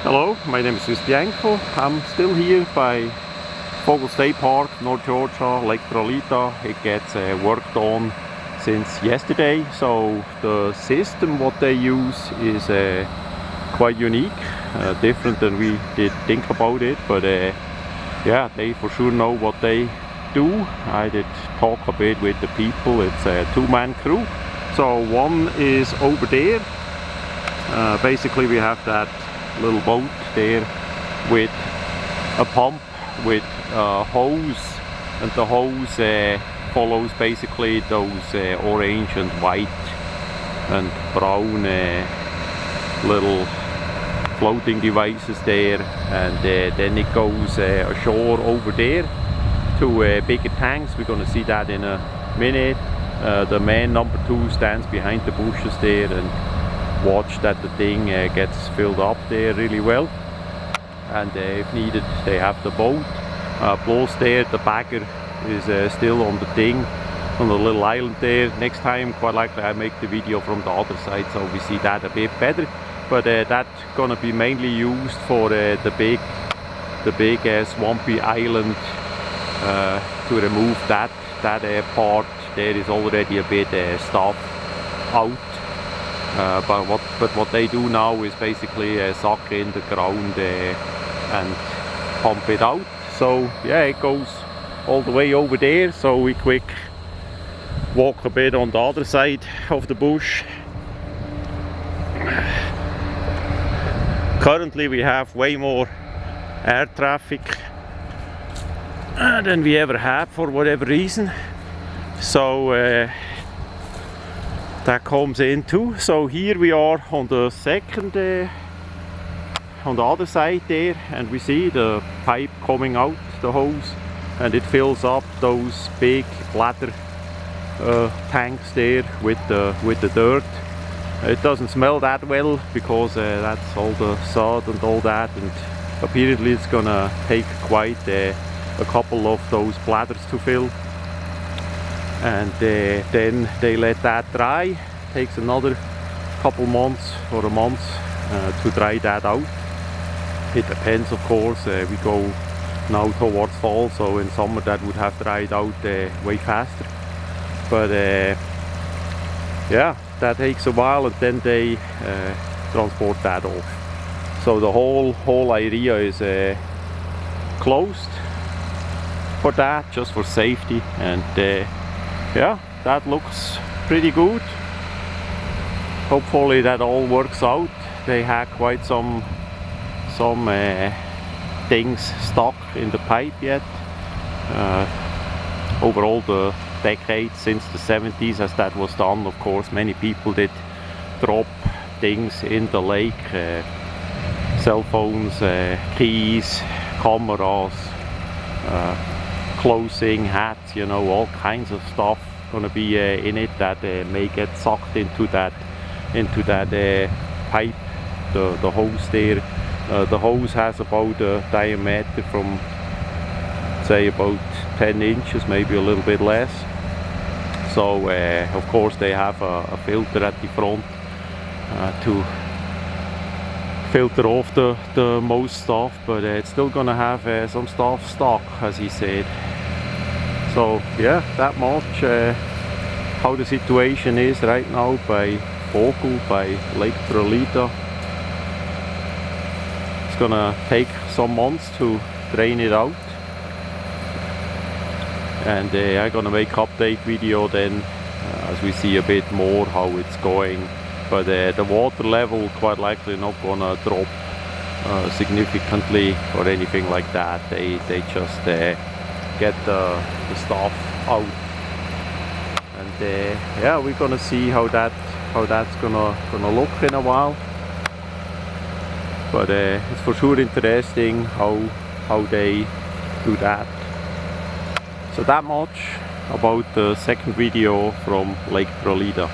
Hello, my name is Bianco. I'm still here by Vogel State Park, North Georgia, Lake Trolita. It gets worked on since yesterday, so the system what they use is quite unique, different than we did think about it, but yeah, they for sure know what they do. I did talk a bit with the people. It's a two-man crew, so one is over there. Basically we have that little boat there with a pump with a hose, and the hose follows basically those orange and white and brown little floating devices there, and then it goes ashore over there to bigger tanks. We're gonna see that in a minute. The man number 2 stands behind the bushes there and watch that the thing gets filled up there really well, and if needed they have the boat. Plus there the bagger is still on the thing, on the little island there. Next time quite likely I make the video from the other side so we see that a bit better, but that's gonna be mainly used for the big swampy island, to remove that part. There is already a bit stuff out. But what they do now is basically suck in the ground and pump it out. So yeah, it goes all the way over there. So we quick walk a bit on the other side of the bush. Currently we have way more air traffic than we ever had for whatever reason. So that comes in too. So here we are on the second, on the other side there, and we see the pipe coming out, the hose, and it fills up those big bladder tanks there with the dirt. It doesn't smell that well because that's all the sod and all that, and apparently it's gonna take quite a couple of those bladders to fill. And then they let that dry. Takes another couple months or a month to dry that out. It depends, of course. We go now towards fall, so in summer that would have dried out way faster. But yeah, that takes a while, and then they transport that off. So the whole area is closed for that, just for safety, and yeah, that looks pretty good. Hopefully that all works out. They had quite some things stuck in the pipe yet. Over all the decades since the 70s as that was done, of course, many people did drop things in the lake. Cell phones, keys, cameras, clothing, hats, you know, all kinds of stuff gonna be in it that may get sucked into that pipe, the hose there. The hose has about a diameter from, say, about 10 inches, maybe a little bit less. So of course they have a filter at the front to filter off the most stuff, but it's still gonna have some stuff stuck, as he said. So yeah, that much how the situation is right now by Vogel, by Lake Trolita. It's gonna take some months to drain it out, and I'm gonna make update video then as we see a bit more how it's going. But the water level quite likely not gonna drop significantly or anything like that. They just get the stuff out, and yeah, we're gonna see how that's gonna look in a while. But it's for sure interesting how they do that. So that much about the second video from Lake Trolita.